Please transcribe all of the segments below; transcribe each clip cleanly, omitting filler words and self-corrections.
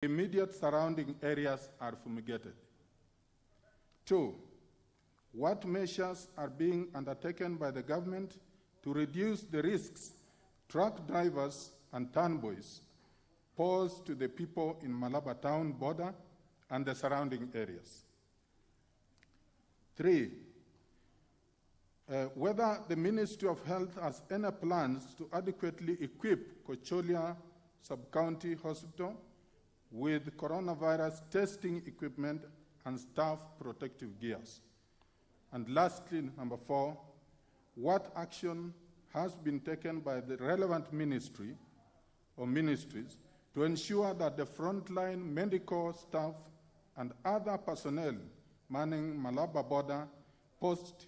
immediate surrounding areas are fumigated. 2, what measures are being undertaken by the government to reduce the risks truck drivers and turnboys pose to the people in Malaba town border and the surrounding areas? 3, whether the Ministry of Health has any plans to adequately equip Kocholia Sub-County Hospital with coronavirus testing equipment and staff protective gears. And lastly, number 4, what action has been taken by the relevant ministry or ministries to ensure that the frontline medical staff and other personnel manning Malaba border post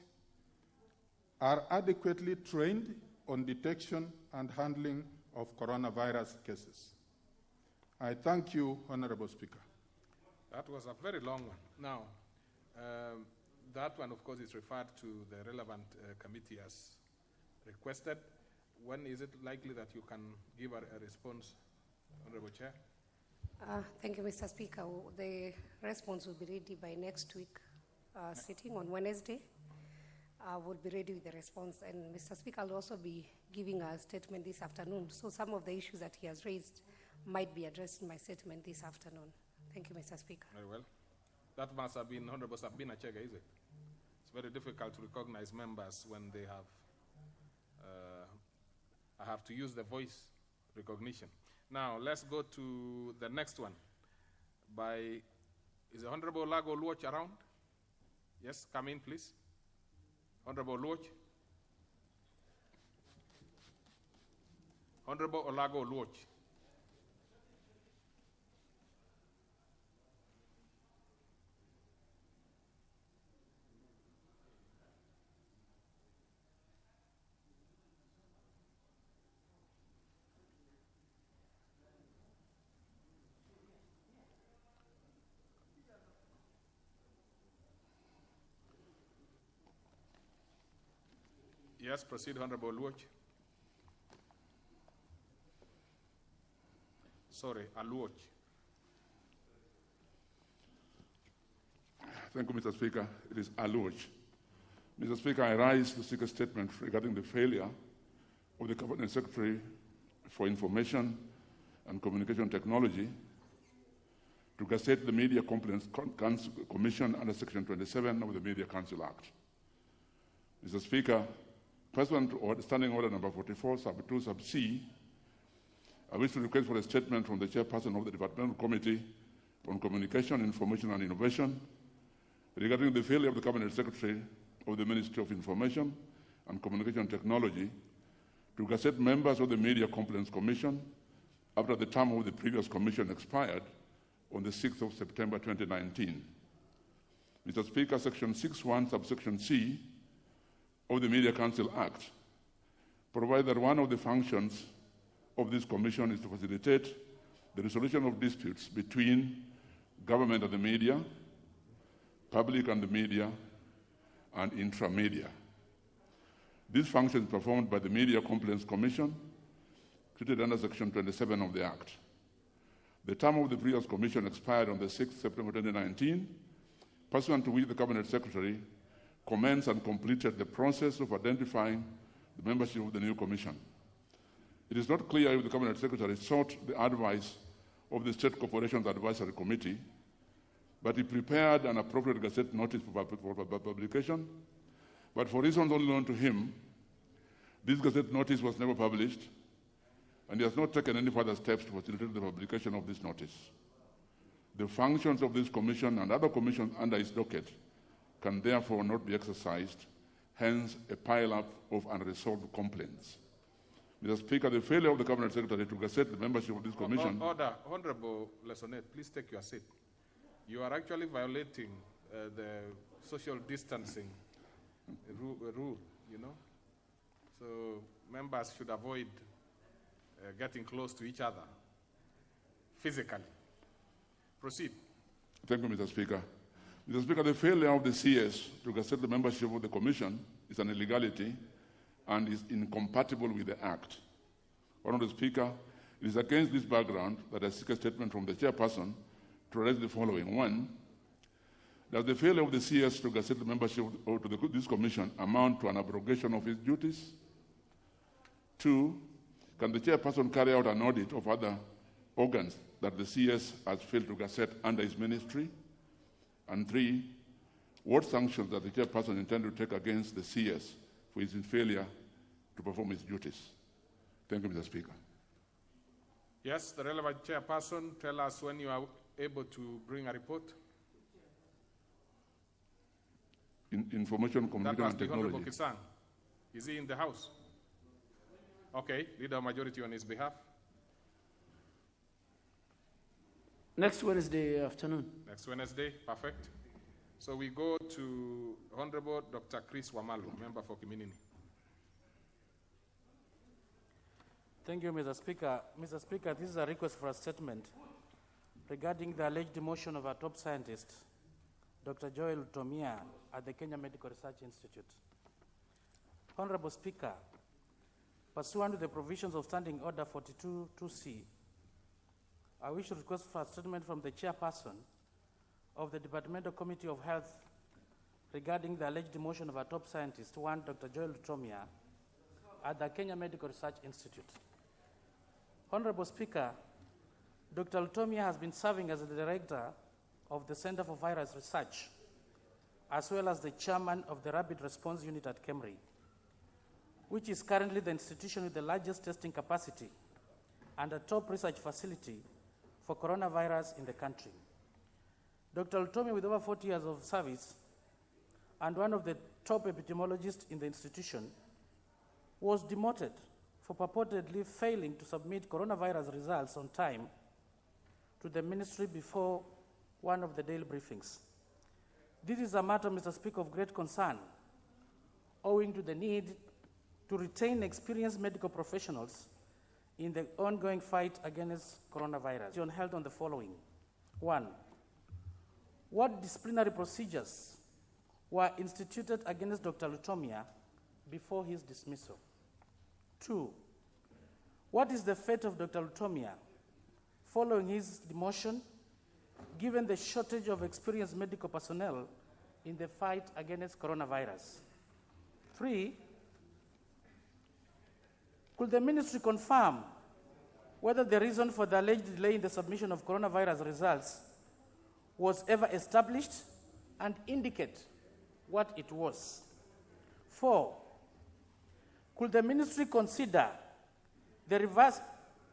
are adequately trained on detection and handling of coronavirus cases? I thank you, Honorable Speaker. That was a very long one. Now, that one, of course, is referred to the relevant committee as requested. When is it likely that you can give a response, Honorable Chair? Thank you, Mr. Speaker. The response will be ready by next week sitting on Wednesday. We'll be ready with the response. And Mr. Speaker will also be giving a statement this afternoon. So some of the issues that he has raised might be addressed in my statement this afternoon. Thank you, Mr. Speaker. Very well. That must have been Honorable Sabina Chega, is it? It's very difficult to recognize members when they have, I have to use the voice recognition. Now, let's go to the next one. Is the Honorable Olago Luoch around? Yes, come in, please. Honorable Luoch. Honorable Olago Luoch. Yes, proceed, Honorable Luoch. Sorry, Aluoch. Thank you, Mr. Speaker. It is Aluoch. Mr. Speaker, I rise to seek a statement regarding the failure of the Cabinet Secretary for Information and Communication Technology to gazette the Media Complaints Commission under Section 27 of the Media Council Act. Mr. Speaker, pursuant to Standing Order number 44, sub 2, sub C, I wish to request for a statement from the chairperson of the Departmental Committee on Communication, Information and Innovation regarding the failure of the Cabinet Secretary of the Ministry of Information and Communication Technology to gazette members of the Media Complaints Commission after the term of the previous commission expired on the 6th of September 2019. Mr. Speaker, Section 6.1, subsection C of the Media Council Act provides that one of the functions of this commission is to facilitate the resolution of disputes between government and the media, public and the media, and intra-media. This function is performed by the Media Complaints Commission, treated under Section 27 of the Act. The term of the previous commission expired on the 6th September 2019, pursuant to which the Cabinet Secretary commenced and completed the process of identifying the membership of the new commission. It is not clear if the Cabinet Secretary sought the advice of the State Corporations Advisory Committee, but he prepared an appropriate gazette notice for publication. But for reasons only known to him, this gazette notice was never published, and he has not taken any further steps to facilitate the publication of this notice. The functions of this commission and other commissions under its docket can therefore not be exercised, hence a pile-up of unresolved complaints. Mr. Speaker, the failure of the Cabinet Secretary to gazette the membership of this commission... Order. Honorable Lesonet, please take your seat. You are actually violating the social distancing rule, you know? So members should avoid getting close to each other physically. Proceed. Thank you, Mr. Speaker. Mr. Speaker, the failure of the CS to gazette the membership of the Commission is an illegality and is incompatible with the Act. Honorable Speaker, It is against this background that I seek a statement from the chairperson to raise the following. One, does the failure of the CS to gazette membership to this commission amount to an abrogation of its duties? Two, can the chairperson carry out an audit of other organs that the CS has failed to gazette under his ministry? And three, what sanctions does the chairperson intend to take against the CS for his failure to perform his duties? Thank you, Mr. Speaker. Yes, the relevant chairperson, tell us when you are able to bring a report. Information, communication, that must and be technology. Honorable Kisang. Is he in the House? Okay, Leader of Majority on his behalf. Next Wednesday afternoon. Next Wednesday, perfect. So we go to Honorable Dr. Chris Wamalu, Member for Kiminini. Thank you, Mr. Speaker. Mr. Speaker, this is a request for a statement regarding the alleged demotion of our top scientist, Dr. Joel Tomia, at the Kenya Medical Research Institute. Honorable Speaker, pursuant to the provisions of Standing Order 42-2C, I wish to request for a statement from the chairperson of the Departmental Committee of Health regarding the alleged demotion of our top scientist, one Dr. Joel Tomia, at the Kenya Medical Research Institute. Honorable Speaker, Dr. Tomia has been serving as the director of the Center for Virus Research, as well as the chairman of the Rapid Response Unit at KEMRI, which is currently the institution with the largest testing capacity and a top research facility for coronavirus in the country. Dr. Tomia, with over 40 years of service and one of the top epidemiologists in the institution, was demoted for purportedly failing to submit coronavirus results on time to the ministry before one of the daily briefings. This is a matter, Mr. Speaker, of great concern, owing to the need to retain experienced medical professionals in the ongoing fight against coronavirus. John held on the following. One, what disciplinary procedures were instituted against Dr. Lutomia before his dismissal? Two, what is the fate of Dr. Lutomia following his demotion, given the shortage of experienced medical personnel in the fight against coronavirus? Three, could the ministry confirm whether the reason for the alleged delay in the submission of coronavirus results was ever established and indicate what it was? Four, could the ministry consider the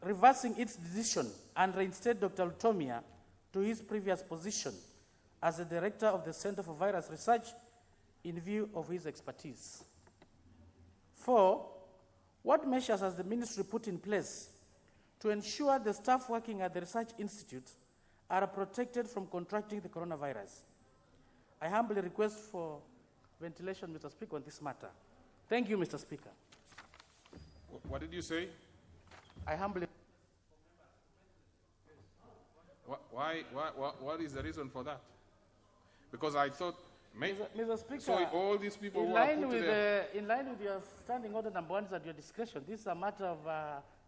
reversing its decision and reinstate Dr. Lutomia to his previous position as the director of the Center for Virus Research in view of his expertise? Four, what measures has the ministry put in place to ensure the staff working at the Research Institute are protected from contracting the coronavirus? I humbly request for ventilation, Mr. Speaker, on this matter. Thank you, Mr. Speaker. What did you say? I humbly... What is the reason for that? Because I thought... Mr. Speaker, so all these people in who are line put with there... in line with your standing order number 1 is at your discretion. This is a matter of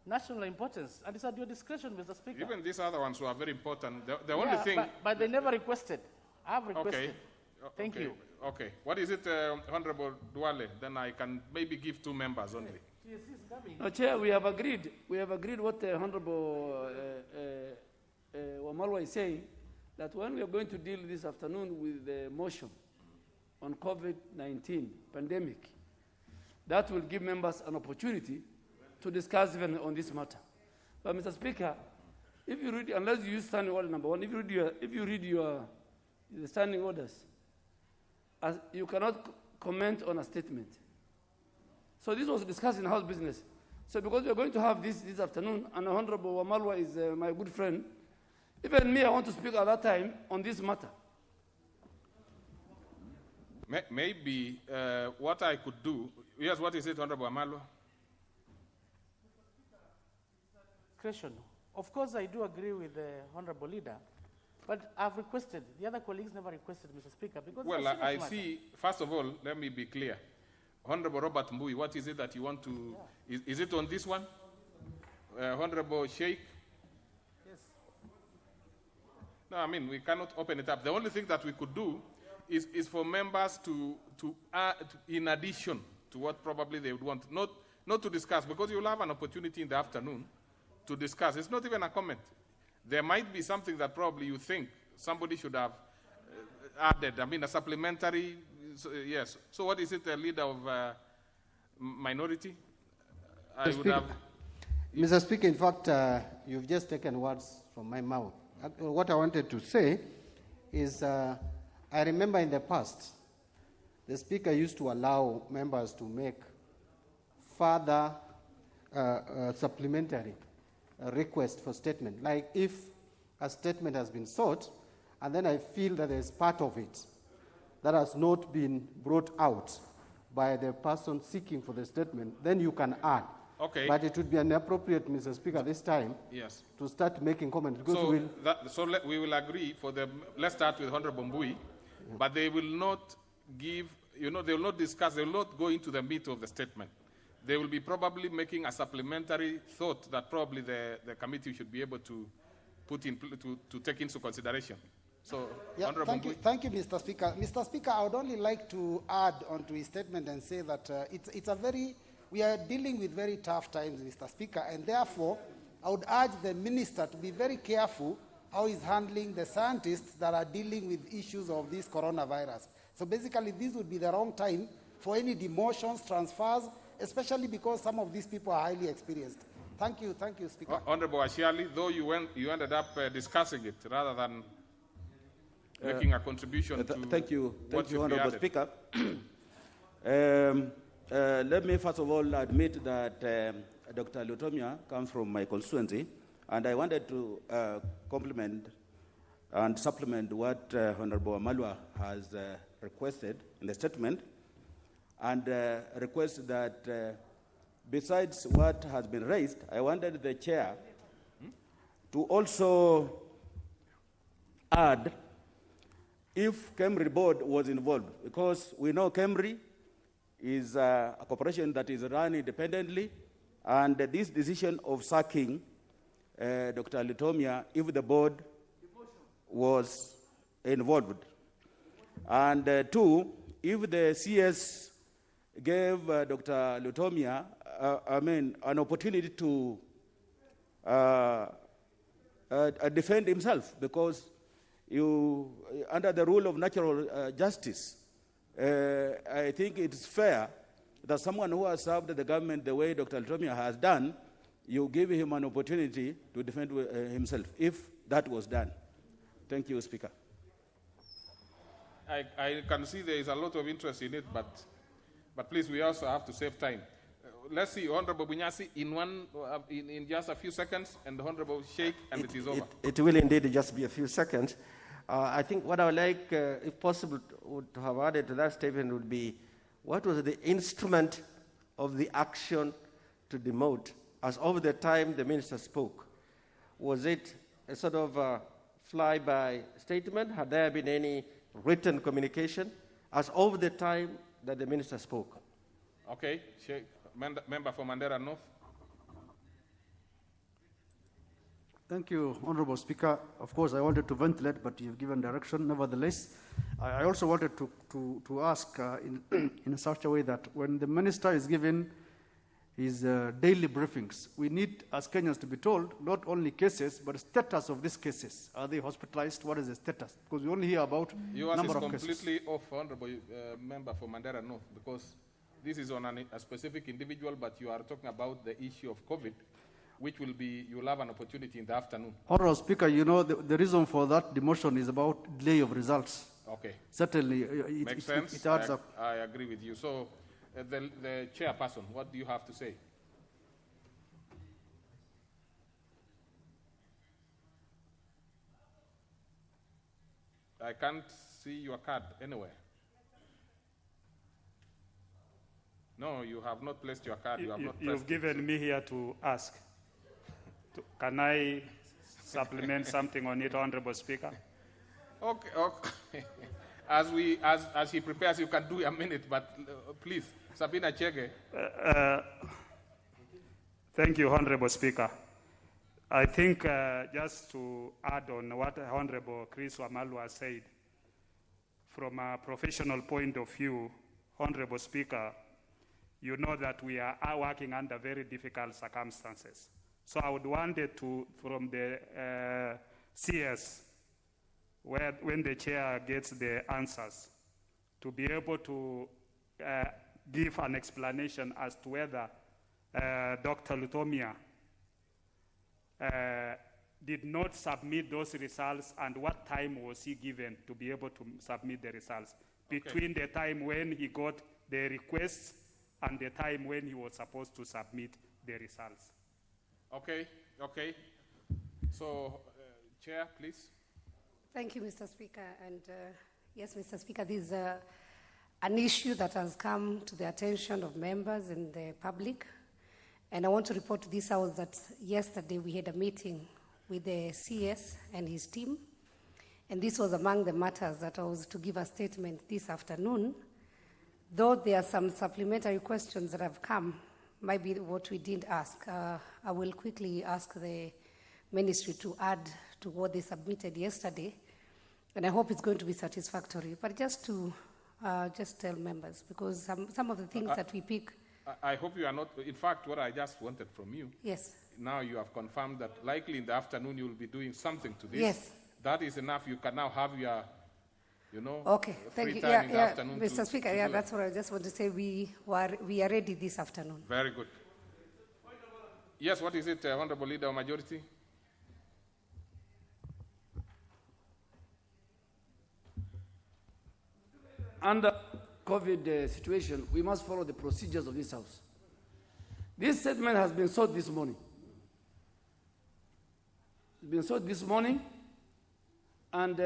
national importance, and it's at your discretion, Mr. Speaker. Even these other ones who are very important, the only thing... But they never requested. I have requested. Okay. Thank you. Okay. What is it, Honorable Duale? Then I can maybe give 2 members only. No, Chair, we have agreed. We have agreed what the Honorable Wamalwa is saying, that when we are going to deal this afternoon with the motion on COVID-19 pandemic, that will give members an opportunity to discuss even on this matter. But, Mr. Speaker, if you read, unless you use standing order number 1, if you read the standing orders, you cannot comment on a statement. So this was discussed in House Business. So because we are going to have this afternoon, and Honorable Wamalwa is my good friend, even me, I want to speak at that time on this matter. Maybe what I could do, yes, what is it, Honorable Wamalwa? Discretion. Of course, I do agree with the Honorable Leader, but I've requested. The other colleagues never requested, Mr. Speaker, because... Well, I see, first of all, let me be clear. Honorable Robert Mbui, what is it that you want to... Yeah. Is it on this one? Honorable Sheikh? Yes. No, I mean, we cannot open it up. The only thing that we could do is for members to add, in addition to what probably they would want, not to discuss, because you'll have an opportunity in the afternoon to discuss. It's not even a comment. There might be something that probably you think somebody should have added. I mean, a supplementary, yes. So what is it, the leader of minority? I would have... Mr. Speaker, in fact, you've just taken words from my mouth. What I wanted to say is, I remember in the past, the Speaker used to allow members to make further supplementary request for statement. Like if a statement has been sought, and then I feel that there's part of it that has not been brought out by the person seeking for the statement, then you can add. Okay. But it would be inappropriate, Mr. Speaker, this time yes. to start making comments. Because we will agree for the, let's start with Honorable Mbui, but they will not give, they will not discuss, they will not go into the meat of the statement. They will be probably making a supplementary thought that probably the committee should be able to put in, to take into consideration. So, yeah, thank you, Mr. Speaker. Mr. Speaker, I would only like to add onto his statement and say that we are dealing with very tough times, Mr. Speaker, and therefore I would urge the minister to be very careful how he's handling the scientists that are dealing with issues of this coronavirus. So basically, this would be the wrong time for any demotions, transfers, especially because some of these people are highly experienced. Thank you, Speaker. Honorable Ashiali, though you ended up discussing it rather than making a contribution to Thank you, Honorable Speaker. Let me first of all admit that Dr. Lutomia comes from my constituency, and I wanted to compliment and supplement what Honorable Amalwa has requested in the statement, and request that besides what has been raised, I wanted the chair to also add if KEMRI board was involved, because we know KEMRI is a corporation that is run independently, and this decision of sacking Dr. Lutomia, if the board was involved. And two, if the CS gave Dr. Lutomia, an opportunity to defend himself, because under the rule of natural justice, I think it's fair that someone who has served the government the way Dr. Lutomia has done, you give him an opportunity to defend himself, if that was done. Thank you, Speaker. I can see there is a lot of interest in it, but please, we also have to save time. Let's see, Honorable Bunyasi, in just a few seconds, and Honorable Sheikh, and it is over. It will indeed just be a few seconds. I think what I would like, if possible, to have added to that statement would be, what was the instrument of the action to demote as of the time the minister spoke? Was it a sort of fly-by statement? Had there been any written communication as of the time that the minister spoke? Okay, Sheikh, member for Mandera North. Thank you, Honorable Speaker. Of course, I wanted to ventilate, but you've given direction. Nevertheless, I also wanted to ask in such a way that when the minister is given his daily briefings, we need, as Kenyans, to be told not only cases, but status of these cases. Are they hospitalized? What is the status? Because we only hear about number of cases. Yours is completely off, Honorable member for Mandera North, because this is on a specific individual, but you are talking about the issue of COVID, which will be, you'll have an opportunity in the afternoon. Honorable Speaker, you know, the reason for that demotion is about delay of results. Okay. Certainly, Makes sense. It adds up. I agree with you. So, the chairperson, what do you have to say? I can't see your card anywhere. No, you have not placed your card. You've given me here to ask. Can I supplement something on it, Honorable Speaker? Okay. As he prepares, you can do a minute, but please, Sabina Chege. Thank you, Honorable Speaker. I think just to add on what Honorable Chris Wamalwa said, from a professional point of view, Honorable Speaker, you know that we are working under very difficult circumstances. So I would want it to, from the CS, when the chair gets the answers, to be able to give an explanation as to whether Dr. Lutomia did not submit those results and what time was he given to be able to submit the results between the time when he got the requests and the time when he was supposed to submit the results. Okay. So, Chair, please. Thank you, Mr. Speaker. And yes, Mr. Speaker, this is an issue that has come to the attention of members and the public. And I want to report to this House that yesterday we had a meeting with the CS and his team. And this was among the matters that I was to give a statement this afternoon. Though there are some supplementary questions that have come, might be what we didn't ask. I will quickly ask the ministry to add to what they submitted yesterday, and I hope it's going to be satisfactory. But just to just tell members, because some of the things that we pick. I hope you are not, in fact, what I just wanted from you. Yes. Now you have confirmed that likely in the afternoon you will be doing something to this. Yes. That is enough. You can now have your, okay, thank you. Time in the afternoon Mr. Speaker, that's what I just want to say. We are ready this afternoon. Very good. Yes, what is it, Honorable Leader of Majority? Under COVID situation, we must follow the procedures of this House. This statement has been sought this morning. It's been sought this morning, and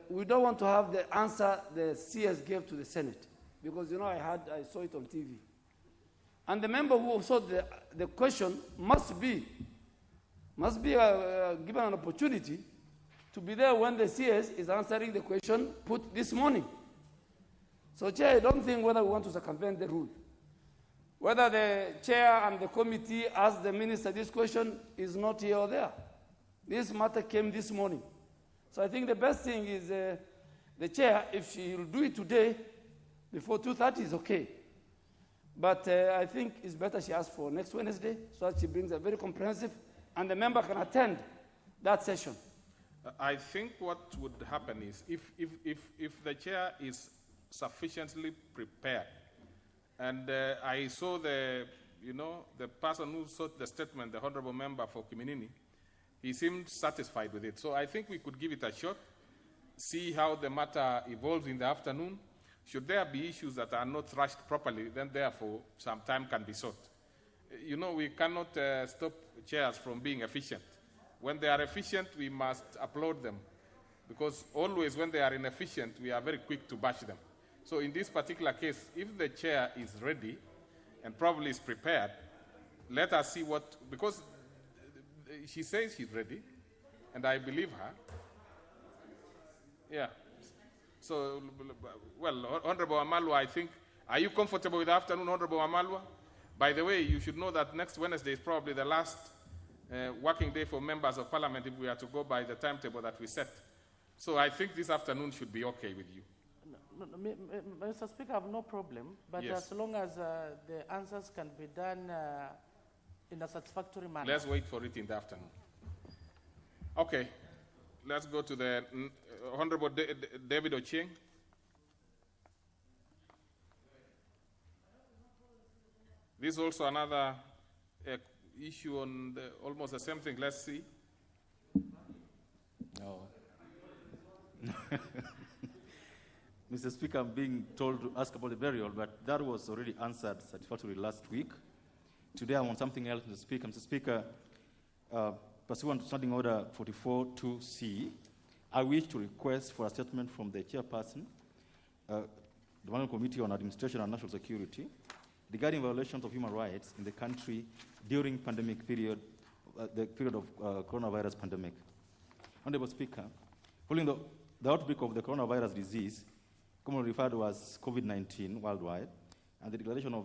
we don't want to have the answer the CS gave to the Senate, because I saw it on TV. And the member who sought the question must be given an opportunity to be there when the CS is answering the question put this morning. So, Chair, I don't think whether we want to circumvent the rule. Whether the Chair and the committee ask the Minister this question is not here or there. This matter came this morning. So I think the best thing is the Chair, if she will do it today, before 2:30 is okay. But I think it's better she asks for next Wednesday, so that she brings a very comprehensive, and the member can attend that session. I think what would happen is if the Chair is sufficiently prepared, and I saw the person who sought the statement, the Honorable Member for Kiminini, he seemed satisfied with it. So I think we could give it a shot, see how the matter evolves in the afternoon. Should there be issues that are not rushed properly, then therefore some time can be sought. We cannot stop chairs from being efficient. When they are efficient, we must applaud them, because always when they are inefficient, we are very quick to bash them. So in this particular case, if the chair is ready and probably is prepared, let us see because she says she's ready, and I believe her. Yeah. So, well, Honorable Amalwa, I think, are you comfortable with the afternoon, Honorable Amalwa? By the way, you should know that next Wednesday is probably the last working day for members of Parliament if we are to go by the timetable that we set. So I think this afternoon should be okay with you. Mr. Speaker, I have no problem, but as long as the answers can be done in a satisfactory manner. Let's wait for it in the afternoon. Okay, let's go to the Honorable David Ochieng. This is also another issue on almost the same thing. Let's see. No. Mr. Speaker, I'm being told to ask about the burial, but that was already answered satisfactorily last week. Today I want something else, Mr. Speaker. Mr. Speaker, pursuant to Standing Order 44.2c, I wish to request for a statement from the chairperson, the Manual Committee on Administration and National Security, regarding violations of human rights in the country during pandemic period, the period of coronavirus pandemic. Honorable Speaker, following the outbreak of the coronavirus disease, commonly referred to as COVID-19 worldwide, and the declaration of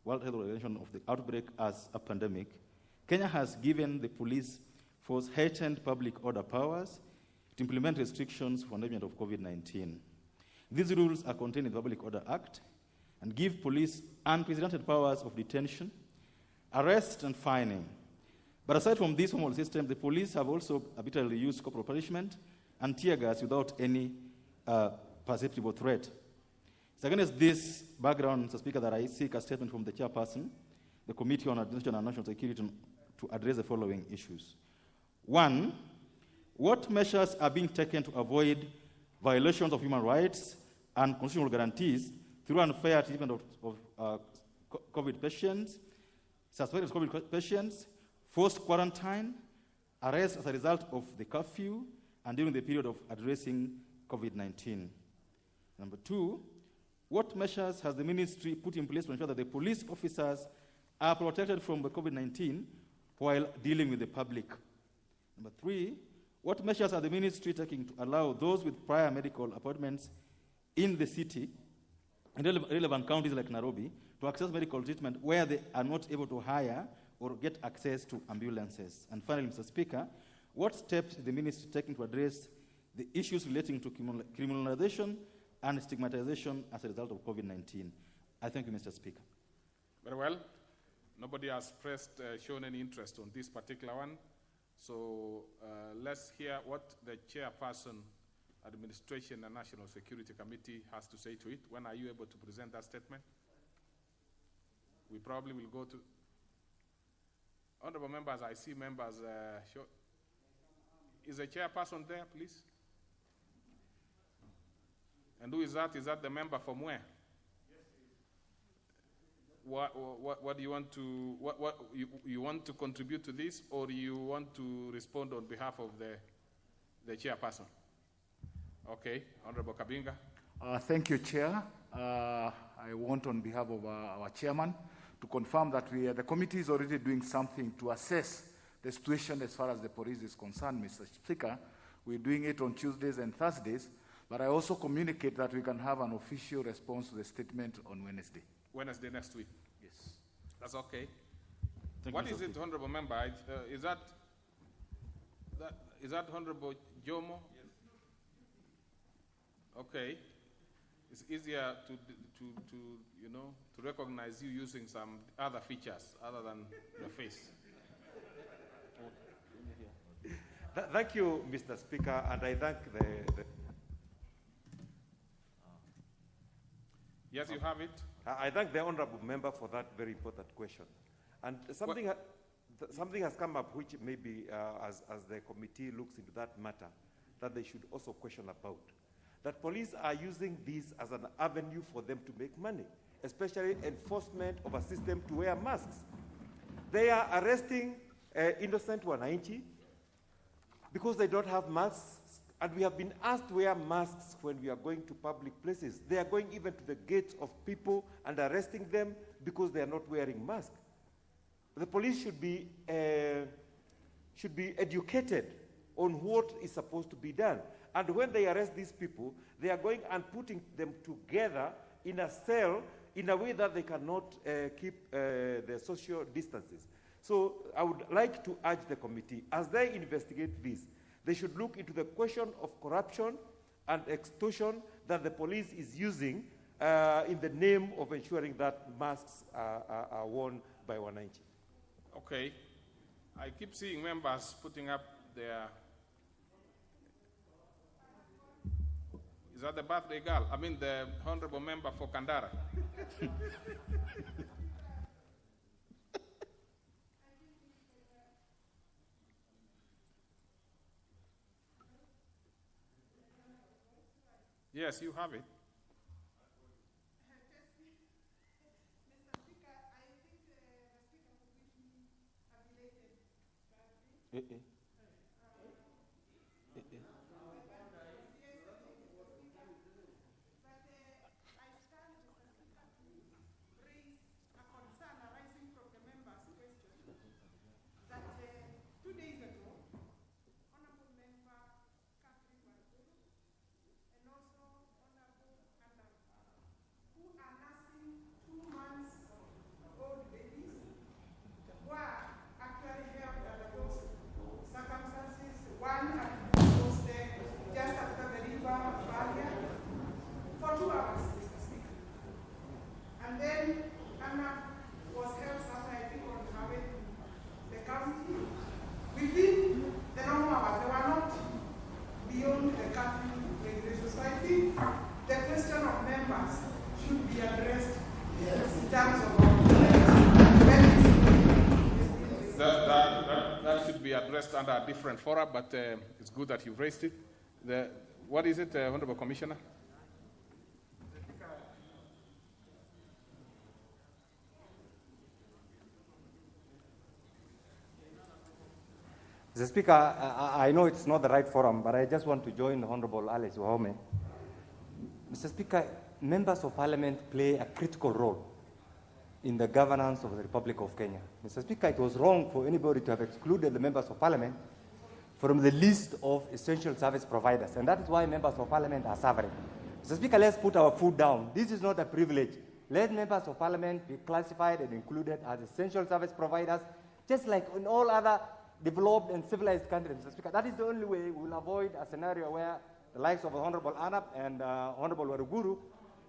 World Health Organization of the outbreak as a pandemic, Kenya has given the police force heightened public order powers to implement restrictions for management of COVID-19. These rules are contained in the Public Order Act and give police unprecedented powers of detention, arrest, and fining. But aside from this formal system, the police have also arbitrarily used corporal punishment and tear gas without any perceptible threat. It's against this background, Mr. Speaker, that I seek a statement from the chairperson, the Committee on Administration and National Security, to address the following issues. One, what measures are being taken to avoid violations of human rights and constitutional guarantees through unfair treatment of COVID patients, suspected COVID patients, forced quarantine, arrest as a result of the curfew, and during the period of addressing COVID-19? Number two, what measures has the ministry put in place to ensure that the police officers are protected from the COVID-19 while dealing with the public? Number three, what measures are the ministry taking to allow those with prior medical appointments in the city, in relevant counties like Nairobi, to access medical treatment where they are not able to hire or get access to ambulances? And finally, Mr. Speaker, what steps is the ministry taking to address the issues relating to criminalization and stigmatization as a result of COVID-19? I thank you, Mr. Speaker. Very well. Nobody has shown any interest on this particular one. So let's hear what the chairperson, Administration and National Security Committee has to say to it. When are you able to present that statement? We probably will go to... Honorable members, I see members show... Is the chairperson there, please? And who is that? Is that the member from where? What do you want to, you want to contribute to this, or you want to respond on behalf of the chairperson? Okay, Honorable Kabinga. Thank you, Chair. I want on behalf of our chairman to confirm that the committee is already doing something to assess the situation as far as the police is concerned, Mr. Speaker. We're doing it on Tuesdays and Thursdays, but I also communicate that we can have an official response to the statement on Wednesday. Wednesday next week? Yes. That's okay. What is it, Honorable Member? Is that Honorable Jomo? Yes. Okay. It's easier to recognize you using some other features other than your face. Thank you, Mr. Speaker, and I thank the Yes, you have it. I thank the honourable member for that very important question. And something has come up which maybe, as the committee looks into that matter, that they should also question about. That police are using this as an avenue for them to make money, especially enforcement of a system to wear masks. They are arresting innocent wananchi because they don't have masks. And we have been asked to wear masks when we are going to public places. They are going even to the gates of people and arresting them because they are not wearing masks. The police should be educated on what is supposed to be done. And when they arrest these people, they are going and putting them together in a cell in a way that they cannot keep the social distances. So I would like to urge the committee, as they investigate this, they should look into the question of corruption and extortion that the police is using in the name of ensuring that masks are worn by wananchi. Okay. I keep seeing members putting up their... Is that the birthday girl? I mean the honorable member for Kandara. Yes, you have it. addressed under a different forum, but it's good that you've raised it. What is it, Honorable Commissioner? Mr. Speaker, I know it's not the right forum, but I just want to join the Honorable Alice Wahome. Mr. Speaker, members of parliament play a critical role in the governance of the Republic of Kenya. Mr. Speaker, it was wrong for anybody to have excluded the members of parliament from the list of essential service providers, and that is why members of parliament are suffering. Mr. Speaker, let's put our foot down. This is not a privilege. Let members of parliament be classified and included as essential service providers, just like in all other developed and civilized countries, Mr. Speaker. That is the only way we will avoid a scenario where the likes of Honorable Anap and Honorable Waruguru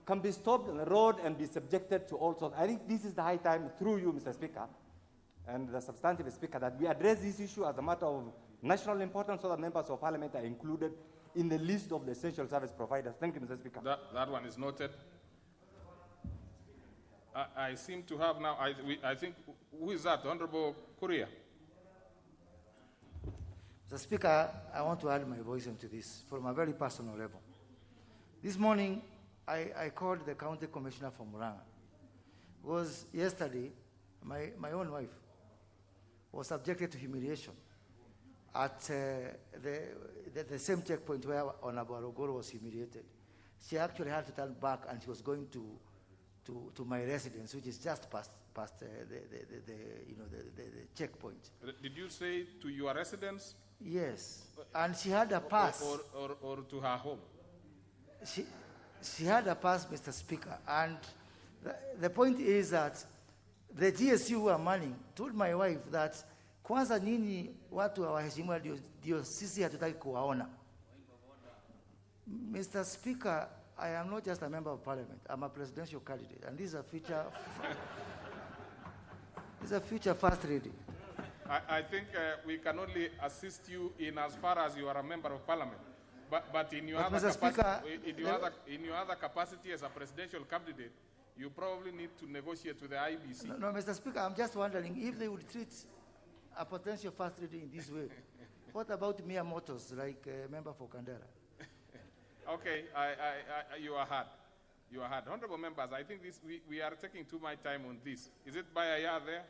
can be stopped on the road and be subjected to all sorts. I think this is the high time, through you, Mr. Speaker, and the substantive Speaker, that we address this issue as a matter of national importance so that members of parliament are included in the list of the essential service providers. Thank you, Mr. Speaker. That one is noted. I seem to have now, I think, who is that? Honorable Korea. Mr. Speaker, I want to add my voice into this from a very personal level. This morning, I called the county commissioner from Murang'a. Because yesterday, my own wife was subjected to humiliation at the same checkpoint where Honorable Waruguru was humiliated. She actually had to turn back, and she was going to my residence, which is just past the checkpoint. Did you say to your residence? Yes, and she had a pass. Or to her home? She had a pass, Mr. Speaker, and the point is that the GSU who are manning told my wife that kwanza nyinyi watu waheshimiwa ndio sisi hatutaki kuwaona. Mr. Speaker, I am not just a member of parliament. I'm a presidential candidate, and this is a future first lady. I think we can only assist you in as far as you are a member of parliament. But in your other capacity as a presidential candidate, you probably need to negotiate with the IBC. No, Mr. Speaker, I'm just wondering if they would treat a potential first lady in this way. What about mere mortals like a member for Kandera? Okay, you are hard. You are hard. Honorable members, I think we are taking too much time on this. Is it by a year there?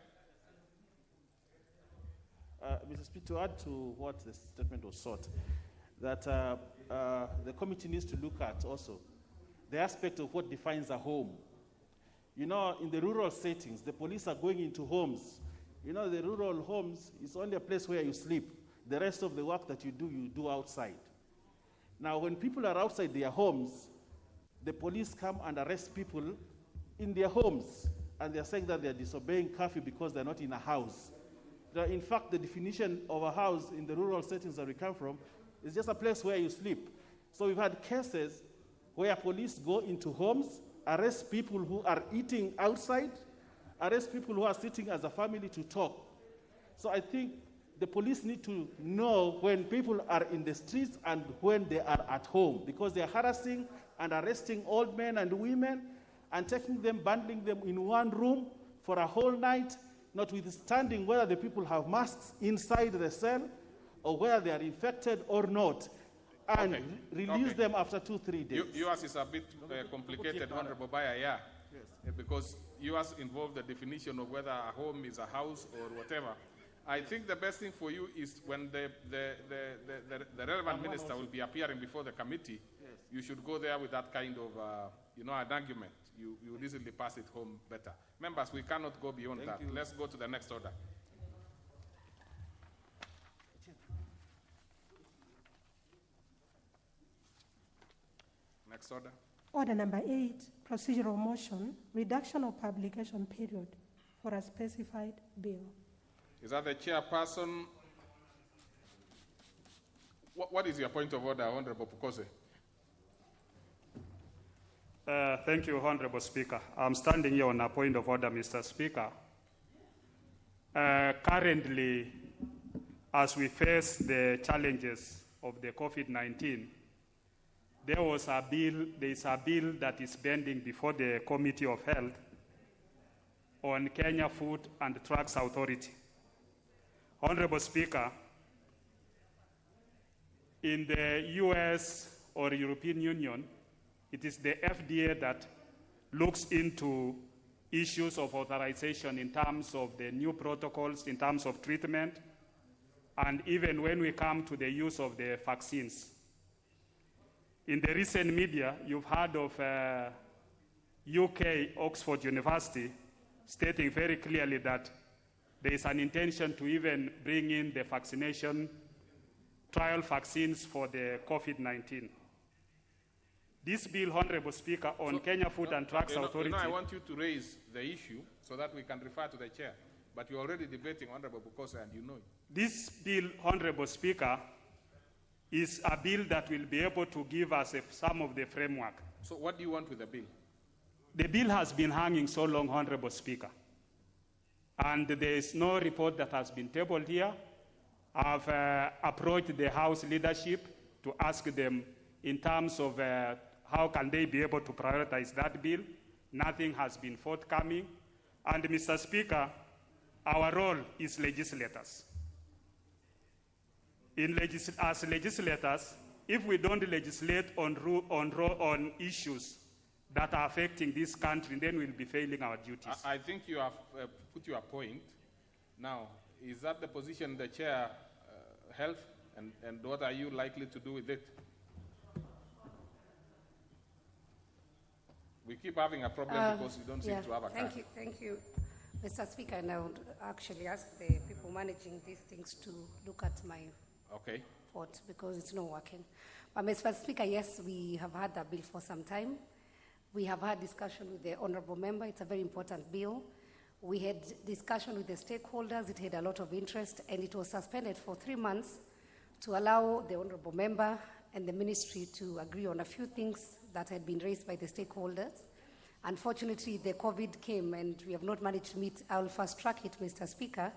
Mr. Speaker, to add to what the statement was sought, that the committee needs to look at also the aspect of what defines a home. You know, in the rural settings, the police are going into homes. You know, the rural homes is only a place where you sleep. The rest of the work that you do outside. Now, when people are outside their homes, the police come and arrest people in their homes, and they're saying that they're disobeying curfew because they're not in a house. In fact, the definition of a house in the rural settings that we come from is just a place where you sleep. So we've had cases where police go into homes, arrest people who are eating outside, arrest people who are sitting as a family to talk. So I think the police need to know when people are in the streets and when they are at home, because they are harassing and arresting old men and women and taking them, bundling them in one room for a whole night, notwithstanding whether the people have masks inside the cell or whether they are infected or not, and release them after 2-3 days. Yours is a bit complicated, Honorable Baya, yes. Because yours involve the definition of whether a home is a house or whatever. I think the best thing for you is when the relevant minister will be appearing before the committee, you should go there with that kind of, an argument. You would easily pass it home better. Members, we cannot go beyond that. Let's go to the next order. Next order. Order number 8, procedural motion, reduction of publication period for a specified bill. Is that the chairperson? What is your point of order, Honorable Pukose? Thank you, Honorable Speaker. I'm standing here on a point of order, Mr. Speaker. Currently, as we face the challenges of the COVID-19, there is a bill that is pending before the Committee of Health on Kenya Food and Drugs Authority. Honorable Speaker, In the US or European Union, it is the FDA that looks into issues of authorization in terms of the new protocols, in terms of treatment, and even when we come to the use of the vaccines. In the recent media, you've heard of UK Oxford University stating very clearly that there is an intention to even bring in the vaccination trial vaccines for the COVID-19. This bill, Honorable Speaker, on Kenya Food and Drugs Authority... I want you to raise the issue so that we can refer to the chair. But you're already debating, Honorable Bukosa, and you know it. This bill, Honorable Speaker, is a bill that will be able to give us some of the framework. So what do you want with the bill? The bill has been hanging so long, Honorable Speaker. And there is no report that has been tabled here. I've approached the House leadership to ask them in terms of how can they be able to prioritize that bill. Nothing has been forthcoming. And Mr. Speaker, our role is legislators. As legislators, if we don't legislate on issues that are affecting this country, then we'll be failing our duties. I think you have put your point. Now, is that the position the chair held, and what are you likely to do with it? We keep having a problem because we don't seem to have a card. Thank you, Mr. Speaker, and I would actually ask the people managing these things to look at my report because it's not working. But Mr. Speaker, yes, we have had that bill for some time. We have had discussion with the honorable member. It's a very important bill. We had discussion with the stakeholders. It had a lot of interest, and it was suspended for 3 months to allow the honorable member and the ministry to agree on a few things that had been raised by the stakeholders. Unfortunately, the COVID came, and we have not managed to meet. I will fast track it, Mr. Speaker,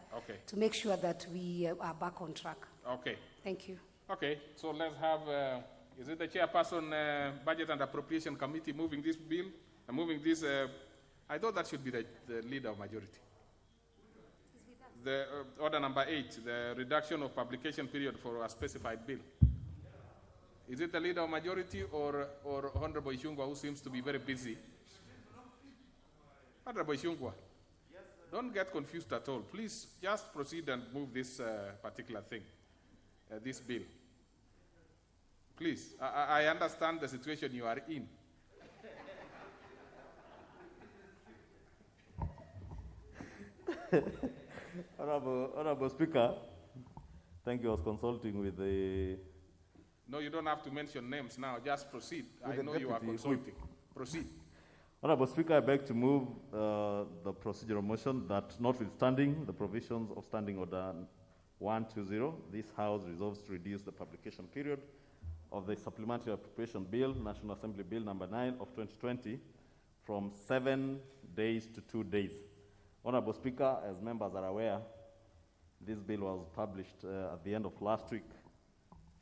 to make sure that we are back on track. Okay. Thank you. Okay, so let's have, is it the chairperson, Budget and Appropriation Committee moving this bill? Moving this, I thought that should be the leader of majority. The order number 8, the reduction of publication period for a specified bill. Is it the leader of majority or Honorable Ishungwa, who seems to be very busy? Honorable Ishungwa, don't get confused at all. Please just proceed and move this particular thing, this bill. Please, I understand the situation you are in. Honorable Speaker, thank you. I was consulting with the... No, you don't have to mention names now. Just proceed. I know you are consulting. Proceed. Honorable Speaker, I beg to move the procedural motion that, notwithstanding the provisions of Standing Order 120, this House resolves to reduce the publication period of the Supplementary Appropriation Bill, National Assembly Bill number 9 of 2020, from 7 days to 2 days. Honorable Speaker, as members are aware, this bill was published at the end of last week,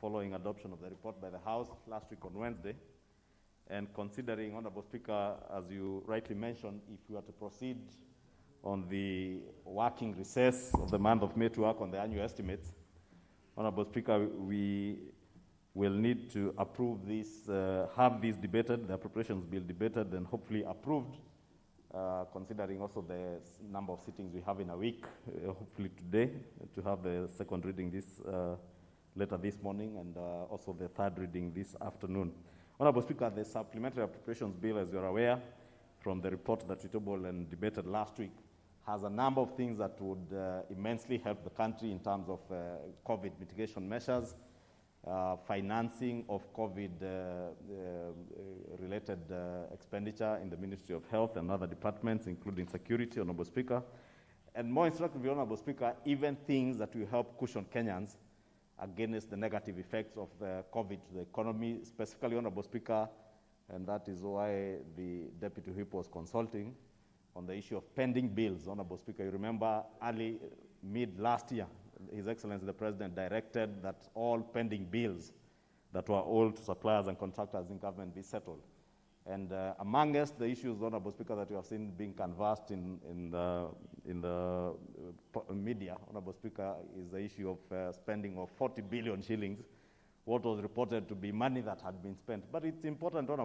following adoption of the report by the House last week on Wednesday. And considering, Honorable Speaker, as you rightly mentioned, if we are to proceed on the working recess of the month of May to work on the annual estimates, Honorable Speaker, we will need to approve this, have this debated, the appropriations bill debated and hopefully approved, considering also the number of sittings we have in a week, hopefully today, to have the second reading this later this morning and also the third reading this afternoon. Honorable Speaker, the Supplementary Appropriations Bill, as you're aware, from the report that we tabled and debated last week, has a number of things that would immensely help the country in terms of COVID mitigation measures, financing of COVID-related expenditure in the Ministry of Health and other departments, including security, Honorable Speaker. And more instructively, Honorable Speaker, even things that will help cushion Kenyans against the negative effects of COVID to the economy, specifically, Honorable Speaker, and that is why the Deputy Whip was consulting on the issue of pending bills. Honorable Speaker, you remember mid last year, His Excellency the President directed that all pending bills that were owed to suppliers and contractors in government be settled. And amongst the issues, Honorable Speaker, that you have seen being canvassed in the media, Honorable Speaker, is the issue of spending of 40 billion shillings what was reported to be money that had been spent. But it's important, Honorable